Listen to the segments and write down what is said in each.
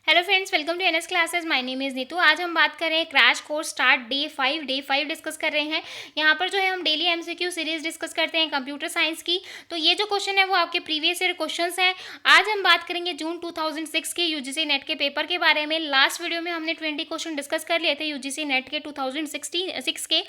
Hello friends, welcome to NS classes. My name is Neetu. आज हम बात कर रहे हैं crash course start day 5 discuss कर रहे हैं। यहाँ पर जो है हम डेली एमसीक्यू सीरीज डिस्कस करते हैं कंप्यूटर साइंस की। तो ये जो क्वेश्चन है वो आपके प्रीवियस ईयर क्वेश्चंस हैं। आज हम बात करेंगे जून 2006 के यूजीसी नेट के पेपर के बारे में। लास्ट वीडियो में हमने 20 क्वेश्चन डिस्कस कर लिए थे यूजीसी नेट के 2006 के।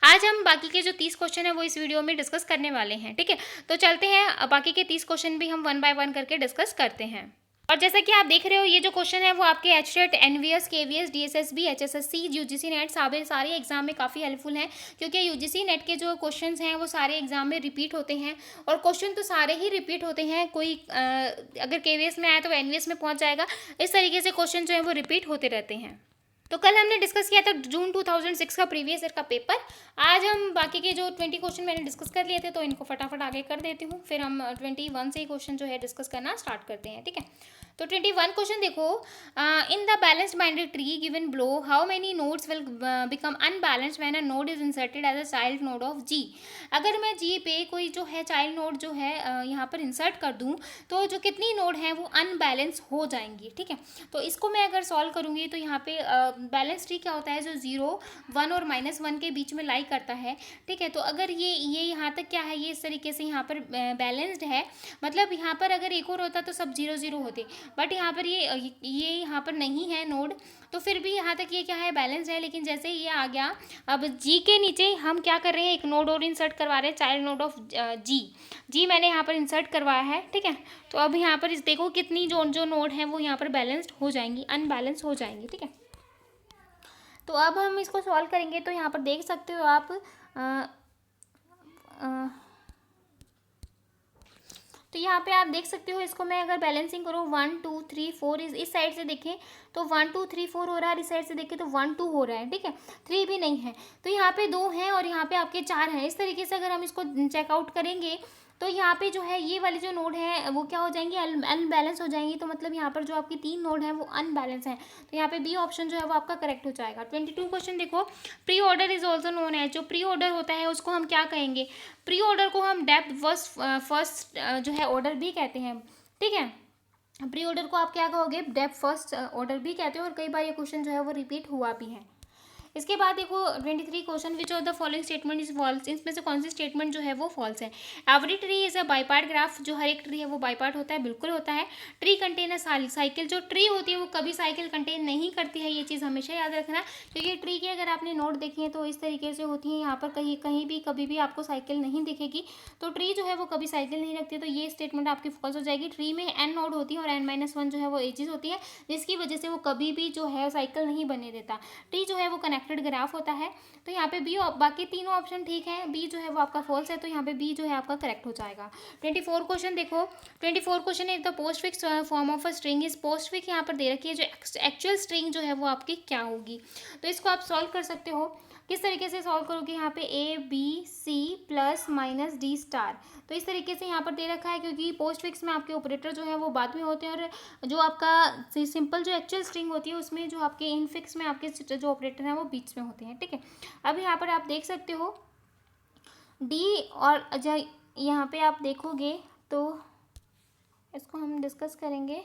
आज हम बाकी के जो 30 क्वेश्चन है वो इस वीडियो में डिस्कस करने वाले हैं। ठीक है, तो चलते हैं, बाकी के 30 क्वेश्चन भी हम 1 बाय 1 करके डिस्कस करते हैं। और जैसा कि आप देख रहे हो, ये जो क्वेश्चन है वो आपके HTET, NVS, KVS, DSSB, HSSC, UGC NET सारे एग्जाम में काफ़ी हेल्पफुल हैं, क्योंकि यूजीसी नेट के जो क्वेश्चंस हैं वो सारे एग्जाम में रिपीट होते हैं। और क्वेश्चन तो सारे ही रिपीट होते हैं, कोई अगर केवीएस में आया तो एनवीएस में पहुंच जाएगा। इस तरीके से क्वेश्चन जो है वो रिपीट होते रहते हैं। तो कल हमने डिस्कस किया था जून 2006 का प्रीवियस ईयर का पेपर। आज हम बाकी के जो 20 क्वेश्चन मैंने डिस्कस कर लिए थे, तो इनको फटाफट आगे कर देती हूँ, फिर हम 21 से ही क्वेश्चन जो है डिस्कस करना स्टार्ट करते हैं। ठीक है, तो 21 क्वेश्चन देखो। In the balanced binary tree given below, how many nodes will become unbalanced when a node is inserted as a child node of G. अगर मैं जी पे कोई जो है चाइल्ड नोड जो है यहाँ पर इंसर्ट कर दूँ, तो जो कितनी नोड है वो अनबैलेंस हो जाएंगी। ठीक है, तो इसको मैं अगर सॉल्व करूँगी तो यहाँ पे बैलेंस ट्री क्या होता है, जो 0, 1 और -1 के बीच में लाई करता है। ठीक है, तो अगर ये यहाँ तक क्या है, ये इस तरीके से यहाँ पर बैलेंस्ड है, मतलब यहाँ पर अगर एक और होता तो सब 0 0 होते, बट यहाँ पर ये यहाँ पर नहीं है नोड, तो फिर भी यहाँ तक ये क्या है, बैलेंस्ड है। लेकिन जैसे ये आ गया, अब जी के नीचे हम क्या कर रहे हैं, एक नोड और इंसर्ट करवा रहे हैं, चाइल्ड नोड ऑफ जी मैंने यहाँ पर इंसर्ट करवाया है। ठीक है, तो अब यहाँ पर देखो कितनी जो नोड है वो यहाँ पर बैलेंस्ड हो जाएंगी, अनबैलेंस हो जाएंगी। ठीक है, तो अब हम इसको सॉल्व करेंगे, तो यहाँ पर देख सकते हो आप तो यहाँ पे आप देख सकते हो, इसको मैं अगर बैलेंसिंग करूँ 1 2 3 4, इस साइड से देखें तो 1 2 3 4 हो रहा है, इस साइड से देखें तो 1 2 हो रहा है। ठीक है, 3 भी नहीं है, तो यहाँ पे 2 हैं और यहाँ पे आपके 4 हैं। इस तरीके से अगर हम इसको चेकआउट करेंगे तो यहाँ पे जो है ये वाली जो नोड है वो क्या हो जाएंगी, अनबैलेंस हो जाएंगी। तो मतलब यहाँ पर जो आपकी 3 नोड हैं वो अनबैलेंस हैं, तो यहाँ पे बी ऑप्शन जो है वो आपका करेक्ट हो जाएगा। 22 क्वेश्चन देखो। Pre order is also known है, जो प्री ऑर्डर होता है उसको हम क्या कहेंगे, प्री ऑर्डर को हम डेप्थ फर्स्ट जो है ऑर्डर भी कहते हैं। ठीक है, प्री ऑर्डर को आप क्या कहोगे, डेप्थ फर्स्ट ऑर्डर भी कहते हो, और कई बार ये क्वेश्चन जो है वो रिपीट हुआ भी है। इसके बाद देखो 23 question, which of the following statement is false. इसमें से कौन सी स्टेटमेंट जो है वो फॉल्स है। Every tree is a bipartite graph, जो हर एक ट्री है वो बाईपार्ट होता है, बिल्कुल होता है। ट्री कंटेन अ साइकिल, जो ट्री होती है वो कभी साइकिल कंटेन नहीं करती है, ये चीज़ हमेशा याद रखना, क्योंकि ट्री की अगर आपने नोट देखी है तो इस तरीके से होती है, यहाँ पर कहीं कहीं भी कभी भी आपको साइकिल नहीं दिखेगी, तो ट्री जो है वो कभी साइकिल नहीं रखती, तो ये स्टेटमेंट आपकी फॉल्स हो जाएगी। ट्री में n नोड होती है और n-1 जो है वो एजेस होती है, जिसकी वजह से वो कभी भी जो है साइकिल नहीं बने देता। ट्री जो है वो कनेक्टेड ग्राफ होता है, तो यहाँ पे बी, बाकी तीनों ऑप्शन ठीक है, बी जो है वो आपका फॉल्स है, तो यहाँ पे बी जो है आपका करेक्ट हो जाएगा। 24 क्वेश्चन देखो। 24 क्वेश्चन है, the post fix form of a string is, post fix यहाँ पर दे रखी है, जो एक्चुअल स्ट्रिंग जो है वो आपकी क्या होगी, तो इसको आप सॉल्व कर सकते हो। किस तरीके से सॉल्व करोगे, यहाँ पे A B C plus minus D star, तो इस तरीके से यहाँ पर दे रखा है, क्योंकि पोस्ट फिक्स में आपके ऑपरेटर जो है वो बाद में होते हैं, और जो आपका सिंपल जो एक्चुअल स्ट्रिंग होती है उसमें जो आपके इनफिक्स में आपके जो ऑपरेटर हैं वो बीच में होते हैं। ठीक है, अब यहाँ पर आप देख सकते हो डी, और यहाँ पे आप देखोगे तो इसको हम डिस्कस करेंगे,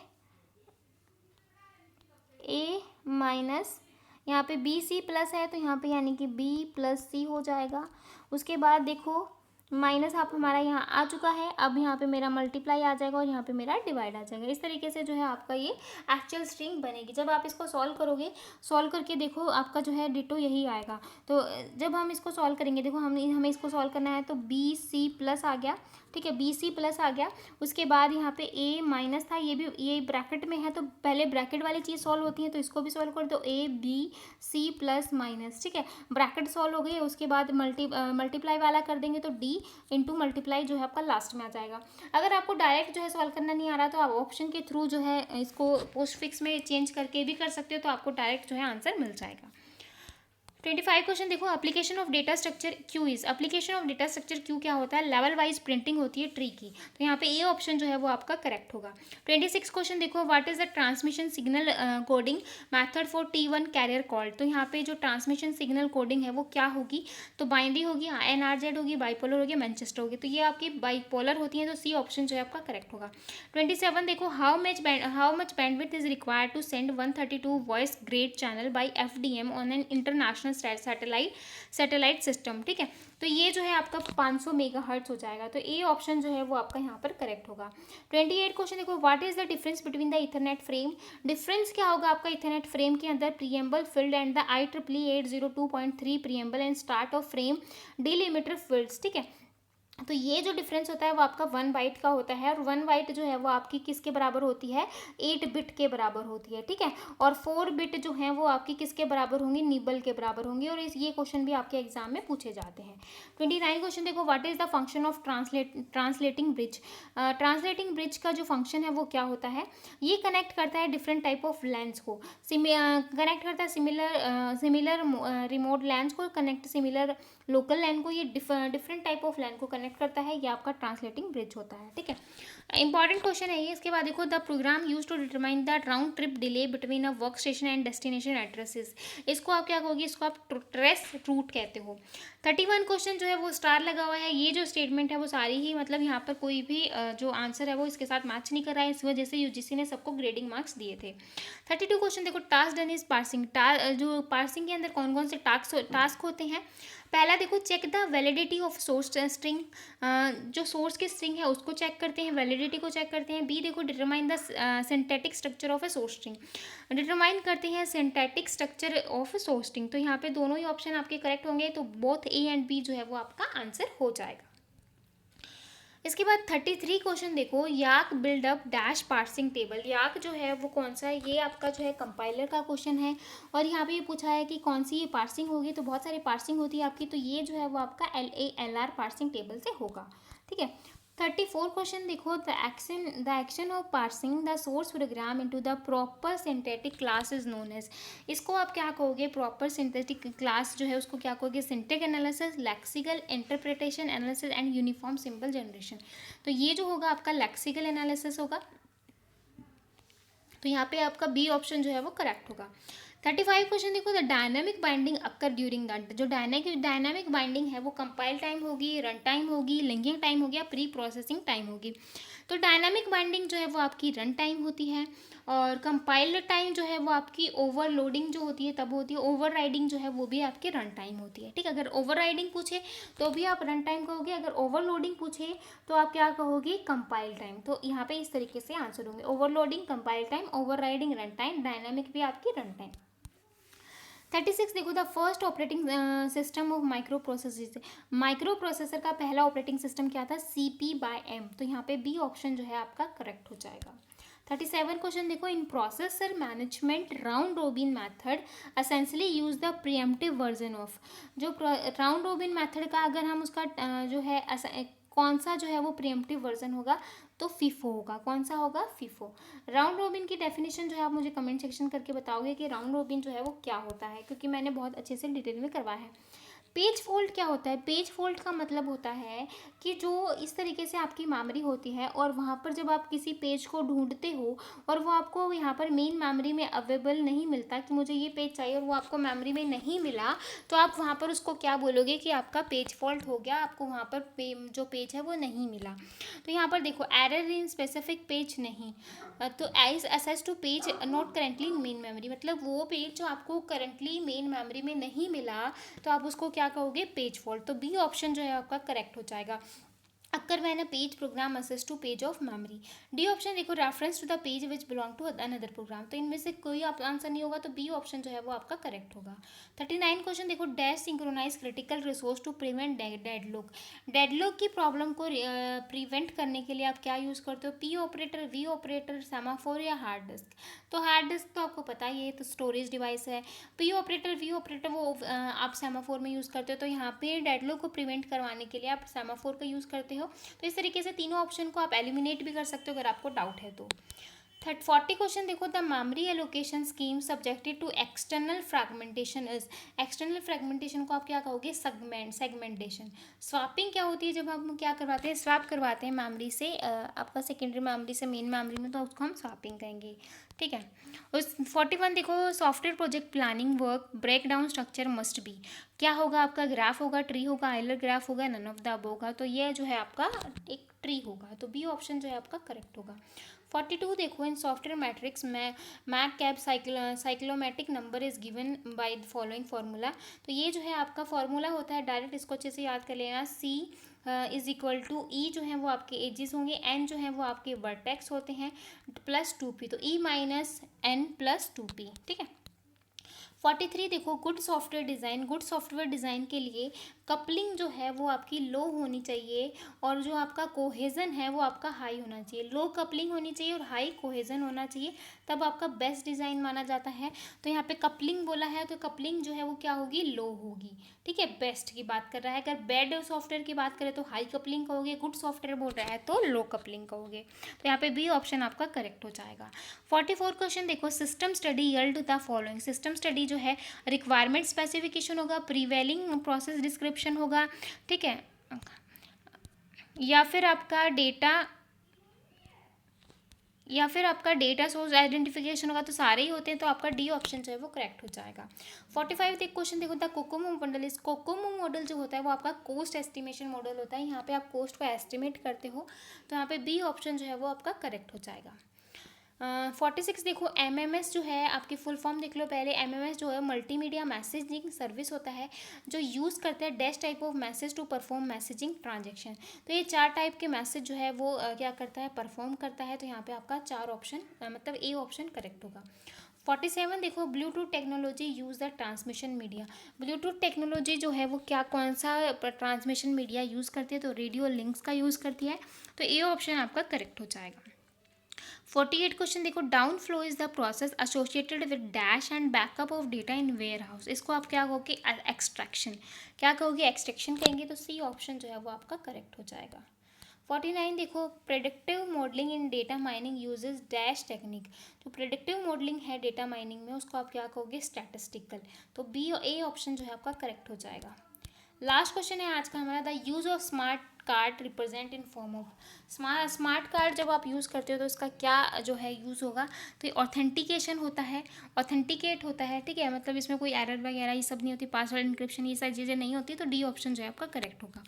ए माइनस यहाँ पे बी सी प्लस है, तो यहाँ पे यानी कि बी प्लस सी हो जाएगा। उसके बाद देखो माइनस आप हमारा यहाँ आ चुका है, अब यहाँ पे मेरा मल्टीप्लाई आ जाएगा और यहाँ पे मेरा डिवाइड आ जाएगा। इस तरीके से जो है आपका ये एक्चुअल स्ट्रिंग बनेगी। जब आप इसको सॉल्व करोगे, सॉल्व करके देखो आपका जो है डिटो यही आएगा। तो जब हम इसको सॉल्व करेंगे, देखो हमें इसको सॉल्व करना है, तो बी सी प्लस आ गया। ठीक है, बी सी प्लस आ गया। उसके बाद यहाँ पे ए माइनस था, ये ब्रैकेट में है, तो पहले ब्रैकेट वाली चीज़ सॉल्व होती है, तो इसको भी सॉल्व कर दो, A B C plus minus. ठीक है, ब्रैकेट सॉल्व हो गई। उसके बाद मल्टीप्लाई वाला कर देंगे, तो डी इंटू मल्टीप्लाई जो है आपका लास्ट में आ जाएगा। अगर आपको डायरेक्ट जो है सॉल्व करना नहीं आ रहा, तो आप ऑप्शन के थ्रू जो है इसको पोस्ट फिक्स में चेंज करके भी कर सकते हो, तो आपको डायरेक्ट जो है आंसर मिल जाएगा। 25 क्वेश्चन देखो, application of data structure Q is, application of data structure Q क्या होता है, लेवल वाइज प्रिंटिंग होती है ट्री की, तो यहाँ पे ए ऑप्शन जो है वो आपका करेक्ट होगा। 26 क्वेश्चन देखो, what is the transmission signal coding method for T1 carrier called, तो यहाँ पे जो ट्रांसमिशन सिग्नल कोडिंग है वो क्या होगी, तो बाइनरी होगी, NRZ होगी, बाइपोलर होगी, मैनचेस्टर होगी, तो ये आपकी बाइपोलर होती है, तो सी ऑप्शन जो है आपका करेक्ट होगा। 27 देखो, how much bandwidth is required to send 132 voice grade channel by FDM on an international satellite system, ठीक है, तो ये जो है आपका 500 मेगाहर्ट्ज हो जाएगा, तो ए ऑप्शन जो है वो आपका यहाँ पर करेक्ट होगा। 28 क्वेश्चन देखो, what is the difference between the Ethernet frame, difference क्या होगा आपका इथरनेट फ्रेम के अंदर, preamble field and the IEEE 802.3 preamble and start of frame delimiter fields, ठीक है, तो ये जो डिफरेंस होता है वो आपका 1 बाइट का होता है, और 1 बाइट जो है वो आपकी किसके बराबर होती है, 8 बिट के बराबर होती है, ठीक है, और 4 बिट जो है वो आपकी किसके बराबर होंगी, निबल के बराबर होंगी, और ये क्वेश्चन भी आपके एग्जाम में पूछे जाते हैं। 29 क्वेश्चन देखो, what is the function of translating bridge, translating bridge का जो फंक्शन है वो क्या होता है, ये कनेक्ट करता है डिफरेंट टाइप ऑफ लैंड्स को, कनेक्ट करता है सिमिलर रिमोट लैंड्स को, कनेक्ट सिमिलर लोकल लैंड को, ये डिफरेंट टाइप ऑफ लैंड को कनेक्ट करता है, ये आपका ट्रांसलेटिंग ब्रिज होता है, ठीक है। इंपॉर्टेंट क्वेश्चन है ये। इसके बाद देखो, the program use to determine the round trip delay between a work station and destination addresses, इसको आप क्या कहोगे, इसको आप ट्रेस रूट कहते हो। 31 क्वेश्चन जो है वो स्टार लगा हुआ है, ये जो स्टेटमेंट है वो सारी ही मतलब यहाँ पर कोई भी जो आंसर है वो इसके साथ मैच नहीं कर रहा है, इस वजह से UGC ने सबको ग्रेडिंग मार्क्स दिए थे। 32 क्वेश्चन देखो, टास्क डन इज पार्सिंग, जो पार्सिंग के अंदर कौन कौन से टास्क होते हैं, पहला देखो, check the validity of source string, जो सोर्स की स्ट्रिंग है उसको चेक करते हैं, वैलिडिटी को चेक करते हैं। बी देखो, determine the synthetic structure of a source string, determine करते हैं synthetic structure of source string, तो यहाँ पे दोनों ही ऑप्शन आपके करेक्ट होंगे, तो बोथ ए एंड बी जो है वो आपका आंसर हो जाएगा। इसके बाद 33 क्वेश्चन देखो, याक बिल्डअप डैश पार्सिंग टेबल, याक जो है वो कौन सा है, ये आपका जो है कंपाइलर का क्वेश्चन है, और यहाँ पे ये पूछा है कि कौन सी ये पार्सिंग होगी, तो बहुत सारी पार्सिंग होती है आपकी, तो ये जो है वो आपका LALR पार्सिंग टेबल से होगा, ठीक है। 34 क्वेश्चन देखो, the action of parsing the source program into the proper synthetic class is known as, इसको आप क्या कहोगे, प्रॉपर सिंथेटिक क्लास जो है उसको क्या कहोगे, syntax analysis, lexical interpretation analysis and uniform symbol generation, तो ये जो होगा आपका लेक्सिकल एनालिसिस होगा, तो यहाँ पे आपका बी ऑप्शन जो है वो करेक्ट होगा। 35 क्वेश्चन देखो, the dynamic binding occur during the, जो डायनामिक बाइंडिंग है वो कंपाइल टाइम होगी, रन टाइम होगी, लिंकिंग टाइम होगी या प्री प्रोसेसिंग टाइम होगी, तो डायनामिक बाइंडिंग जो है वो आपकी रन टाइम होती है, और कंपाइल टाइम जो है वो आपकी ओवरलोडिंग जो होती है तब होती है, ओवर राइडिंग जो है वो भी आपकी रन टाइम होती है, ठीक है, अगर ओवर राइडिंग पूछे तो भी आप रन टाइम कहोगे, अगर ओवरलोडिंग पूछे तो आप क्या कहोगे, कंपाइल टाइम, तो यहाँ पे इस तरीके से आंसर होंगे, overloading, compile time, over riding, run time, dynamic भी आपकी रन टाइम। 36 देखो, the first operating system of micro processor का पहला ऑपरेटिंग सिस्टम क्या था, CP/M, तो यहाँ पे बी ऑप्शन जो है आपका करेक्ट हो जाएगा। 37 क्वेश्चन देखो, in processor management round robin method essentially use the preemptive version of, जो राउंड रोबिन मैथड का अगर हम उसका जो है कौन सा जो है वो प्रीएम्प्टिव वर्जन होगा, तो FIFO होगा, कौन सा होगा, FIFO। राउंड रोबिन की डेफिनेशन जो है आप मुझे कमेंट सेक्शन करके बताओगे कि राउंड रोबिन जो है वो क्या होता है, क्योंकि मैंने बहुत अच्छे से डिटेल में करवाया है। पेज फोल्ड क्या होता है, पेज फोल्ड का मतलब होता है कि जो इस तरीके से आपकी मेमोरी होती है, और वहाँ पर जब आप किसी पेज को ढूंढते हो और वो आपको यहाँ पर मेन मेमोरी में अवेलेबल नहीं मिलता कि मुझे ये पेज चाहिए, और वो आपको मेमोरी में नहीं मिला, तो आप वहाँ पर उसको क्या बोलोगे कि आपका पेज फॉल्ट हो गया, आपको वहाँ पर जो पेज है वो नहीं मिला। तो यहाँ पर देखो, एरर इन स्पेसिफिक पेज नहीं, तो as access to page not currently main memory, मतलब वो पेज जो आपको करंटली मेन मेमोरी में नहीं मिला, तो आप उसको क्या कहोगे, पेज फॉल्ट, तो बी ऑप्शन जो है आपका करेक्ट हो जाएगा। Occur when a page program access to page of memory. D option देखो, reference to the page which belong to another program, तो इनमें से कोई आंसर नहीं होगा, तो बी ऑप्शन जो है वो आपका करेक्ट होगा। 39 क्वेश्चन देखो, dash synchronize critical resource to prevent deadlock, deadlock की प्रॉब्लम को प्रिवेंट करने के लिए आप क्या यूज़ करते हो, P operator, V operator, semaphore या हार्ड डिस्क, तो हार्ड डिस्क तो आपको पता ही है, तो स्टोरेज डिवाइस है। P ऑपरेटर, V ऑपरेटर वो आप सेमाफोर में यूज़ करते हो, तो यहाँ पे डेडलॉक को प्रिवेंट करवाने के लिए आप सेमाफोर का यूज़ करते हो, तो इस तरीके से तीनों ऑप्शन को आप एलिमिनेट भी कर सकते हो अगर आपको डाउट है तो। थर्ड 40 क्वेश्चन देखो, the memory allocation scheme subjected to external fragmentation is. External fragmentation को आप क्या कहोगे, सेगमेंटेशन। स्वैपिंग क्या होती है, जब हम क्या करवाते हैं, स्वैप करवाते हैं मेमोरी से आपका सेकेंडरी मेमोरी से मेन मेमोरी में, तो उसको हम स्वैपिंग कहेंगे, ठीक है। उस 41 देखो, software project planning work break down structure must be. क्या होगा आपका, ग्राफ होगा, ट्री होगा, आइलर ग्राफ होगा, नन ऑफ द अबव होगा। तो ये जो है आपका एक ट्री होगा, तो बी ऑप्शन जो है आपका करेक्ट होगा। 42 देखो, इन सॉफ्टवेयर मैट्रिक्स में McCabe cyclomatic number is given by the following formula. तो ये जो है आपका फार्मूला होता है, डायरेक्ट इसको अच्छे से याद कर लेना। सी इज इक्वल टू ई जो है वो आपके एजेस होंगे, एन जो है वो आपके वर्टेक्स होते हैं, प्लस 2p, तो E minus N plus 2p, ठीक है। 43 देखो, good software design. Good software design के लिए कपलिंग जो है वो आपकी लो होनी चाहिए, और जो आपका कोहेजन है वो आपका हाई होना चाहिए। लो कपलिंग होनी चाहिए और हाई कोहेजन होना चाहिए, तब आपका बेस्ट डिज़ाइन माना जाता है। तो यहाँ पे कपलिंग बोला है, तो कपलिंग जो है वो क्या होगी, लो होगी, ठीक है। बेस्ट की बात कर रहा है, अगर बैड सॉफ्टवेयर की बात करें तो हाई कपलिंग कहोगे, गुड सॉफ्टवेयर बोल रहा है तो लो कपलिंग कहोगे। तो यहाँ पे बी ऑप्शन आपका करेक्ट हो जाएगा। 44 क्वेश्चन देखो, system study yield the following. System study जो है रिक्वायरमेंट स्पेसिफिकेशन होगा, प्रीवेलिंग प्रोसेस डिस्क्रिप्शन होगा, ठीक है, या फिर आपका डेटा सोर्स आइडेंटिफिकेशन होगा। तो सारे ही होते हैं, तो आपका डी ऑप्शन जो है वो करेक्ट हो जाएगा। 45 एक क्वेश्चन देखो, द कोकोमो मॉडल। इस कोकोमो मॉडल जो होता है वो आपका कोस्ट एस्टिमेशन मॉडल होता है। यहाँ पे आप कोस्ट को एस्टिमेट करते हो, तो यहाँ पे बी ऑप्शन जो है वो आपका करेक्ट हो जाएगा। 46 देखो, एमएमएस जो है आपकी फुल फॉर्म देख लो पहले। एमएमएस जो है मल्टीमीडिया मैसेजिंग सर्विस होता है, जो यूज़ करते हैं dash type of message to perform messaging transaction. तो ये 4 टाइप के मैसेज जो है वो क्या करता है, परफॉर्म करता है। तो यहाँ पे आपका 4 ऑप्शन मतलब ए ऑप्शन करेक्ट होगा। 47 देखो, Bluetooth technology use the transmission media. Bluetooth technology जो है वो क्या, कौन सा ट्रांसमिशन मीडिया यूज़ करती है, तो रेडियो लिंक्स का यूज़ करती है। तो ए ऑप्शन आपका करेक्ट हो जाएगा। 48 क्वेश्चन देखो, down flow is the process associated with dash and backup of data in warehouse. इसको आप क्या कहोगे, एक्सट्रैक्शन। क्या कहोगे, एक्सट्रैक्शन कहेंगे। तो सी ऑप्शन जो है वो आपका करेक्ट हो जाएगा। 49 देखो, predictive modelling in data mining uses dash technique. तो प्रेडिक्टिव मॉडलिंग है डेटा माइनिंग में, उसको आप क्या कहोगे, स्टैटिस्टिकल। तो बी और ए ऑप्शन जो है आपका करेक्ट हो जाएगा। लास्ट क्वेश्चन है आज का हमारा, the use of smart card represent in form of. Smart card जब आप यूज़ करते हो तो इसका क्या जो है यूज़ होगा, तो ये ऑथेंटिकेशन होता है, ऑथेंटिकेट होता है, ठीक है। मतलब इसमें कोई एरर वगैरह ये सब नहीं होती, पासवर्ड इंक्रिप्शन ये सारी चीज़ें नहीं होती। तो डी ऑप्शन जो है आपका करेक्ट होगा।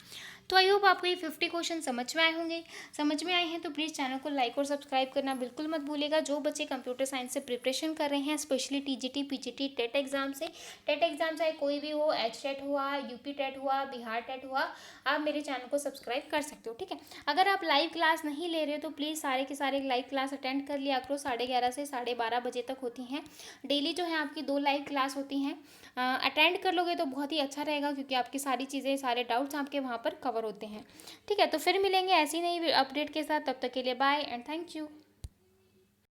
तो आई होप आपको ये 50 क्वेश्चन समझ में आए होंगे। समझ में आए हैं तो प्लीज़ चैनल को लाइक और सब्सक्राइब करना बिल्कुल मत भूलिएगा। जो बच्चे कंप्यूटर साइंस से प्रिपरेशन कर रहे हैं, specially TGT PGT TET exam से, टेट एग्जाम चाहे कोई भी हो, एच टेट हुआ, यूपी टेट हुआ, बिहार टेट हुआ, आप मेरे चैनल को सब्सक्राइब कर सकते हो, ठीक है। अगर आप लाइव क्लास नहीं ले रहे हो तो प्लीज़ सारे के सारे लाइव क्लास अटेंड कर लिया करो। 11:30 से 12:30 बजे तक होती हैं डेली, जो है आपकी 2 लाइव क्लास होती हैं। अटेंड कर लोगे तो बहुत ही अच्छा रहेगा, क्योंकि आपकी सारी चीज़ें, सारे डाउट्स आपके वहाँ पर कवर होते हैं, ठीक है। तो फिर मिलेंगे ऐसी नई अपडेट के साथ, तब तक के लिए बाय एंड थैंक यू।